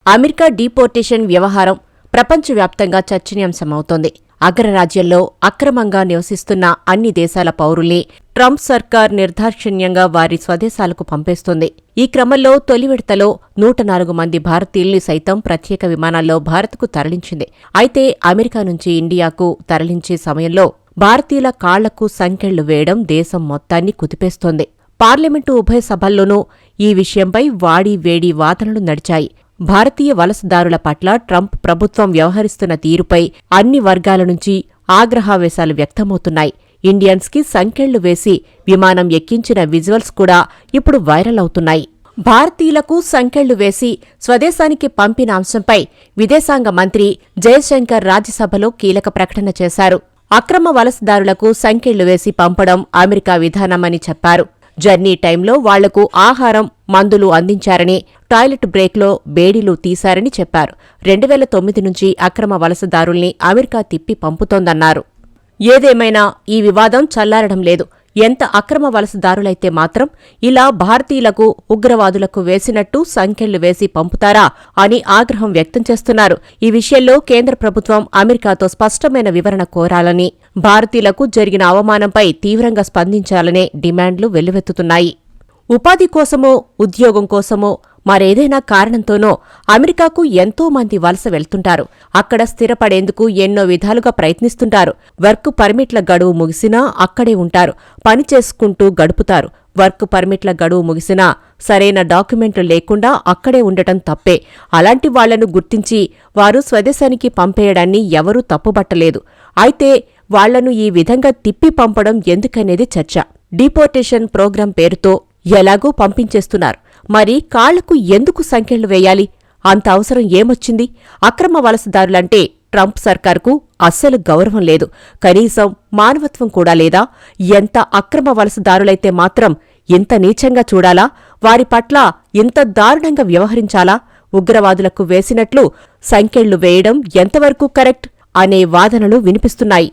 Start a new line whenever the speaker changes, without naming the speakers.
America డీపోర్టేషన్ వ్యవహారం ప్రపంచవ్యాప్తంగా చర్చనీయాంశమవుతోంది. అగ్రరాజ్యంలో అక్రమంగా నివసిస్తున్న అన్ని దేశాల పౌరుల్ని ట్రంప్ సర్కార్ నిర్దాక్షిణ్యంగా వారి స్వదేశాలకు పంపేస్తోంది. ఈ క్రమంలో తొలి విడతలో 104 మంది భారతీయుల్ని సైతం ప్రత్యేక విమానాల్లో భారత్కు తరలించింది. అయితే అమెరికా నుంచి ఇండియాకు తరలించే సమయంలో భారతీయుల కాళ్లకు సంకెళ్లు వేయడం దేశం మొత్తాన్ని కుదిపేస్తోంది. పార్లమెంటు ఉభయ సభల్లోనూ ఈ విషయంపై వాడీ వేడి వాదనలు నడిచాయి. భారతీయ వలసదారుల పట్ల ట్రంప్ ప్రభుత్వం వ్యవహరిస్తున్న తీరుపై అన్ని వర్గాల నుంచి ఆగ్రహావేశాలు వ్యక్తమవుతున్నాయి. ఇండియన్స్కి సంకెళ్లు వేసి విమానం ఎక్కించిన విజువల్స్ కూడా ఇప్పుడు వైరల్ అవుతున్నాయి. భారతీయులకు సంకెళ్లు వేసి స్వదేశానికి పంపిన అంశంపై విదేశాంగ మంత్రి జయశంకర్ రాజ్యసభలో కీలక ప్రకటన చేశారు. అక్రమ వలసదారులకు సంకెళ్లు వేసి పంపడం అమెరికా విధానమని చెప్పారు. జర్నీ టైంలో వాళ్లకు ఆహారం, మందులు అందించారని, టాయిలెట్ బ్రేక్లో బేడీలు తీశారని చెప్పారు. 2009 నుంచి అక్రమ వలసదారుల్ని అమెరికా తిప్పి పంపుతోందన్నారు. ఏదేమైనా ఈ వివాదం చల్లారడం లేదు. ఎంత అక్రమ వలసదారులైతే మాత్రం ఇలా భారతీయులకు, ఉగ్రవాదులకు వేసినట్టు సంకెళ్లు వేసి పంపుతారా అని ఆగ్రహం వ్యక్తం చేస్తున్నారు. ఈ విషయంలో కేంద్ర ప్రభుత్వం అమెరికాతో స్పష్టమైన వివరణ కోరాలని, భారతీయులకు జరిగిన అవమానంపై తీవ్రంగా స్పందించాలనే డిమాండ్లు వెల్లువెత్తుతున్నాయి. ఉపాధి కోసమో, ఉద్యోగం కోసమో, మరేదైనా కారణంతోనో అమెరికాకు ఎంతో మంది వలస వెళ్తుంటారు. అక్కడ స్థిరపడేందుకు ఎన్నో విధాలుగా ప్రయత్నిస్తుంటారు. వర్క్ పర్మిట్ల గడువు ముగిసినా అక్కడే ఉంటారు. పని చేసుకుంటూ గడుపుతారు. వర్క్ పర్మిట్ల గడువు ముగిసినా సరైన డాక్యుమెంట్లు లేకుండా అక్కడే ఉండటం తప్పే. అలాంటి వాళ్లను గుర్తించి వారు స్వదేశానికి పంపేయడాన్ని ఎవరూ తప్పుబట్టలేదు. అయితే వాళ్లను ఈ విధంగా తిప్పి పంపడం ఎందుకనేది చర్చ. డీపోర్టేషన్ ప్రోగ్రాం పేరుతో ఎలాగూ పంపించేస్తున్నారు. మరి కాళ్లకు ఎందుకు సంకెళ్లు వేయాలి? అంత అవసరం ఏమొచ్చింది? అక్రమ వలసదారులంటే ట్రంప్ సర్కార్కు అస్సలు గౌరవం లేదు. కనీసం మానవత్వం కూడా లేదా? ఎంత అక్రమ వలసదారులైతే మాత్రం ఇంత నీచంగా చూడాలా? వారి పట్ల ఇంత దారుణంగా వ్యవహరించాలా? ఉగ్రవాదులకు వేసినట్లు సంకెళ్లు వేయడం ఎంతవరకు కరెక్ట్ అనే వాదనలు వినిపిస్తున్నాయి.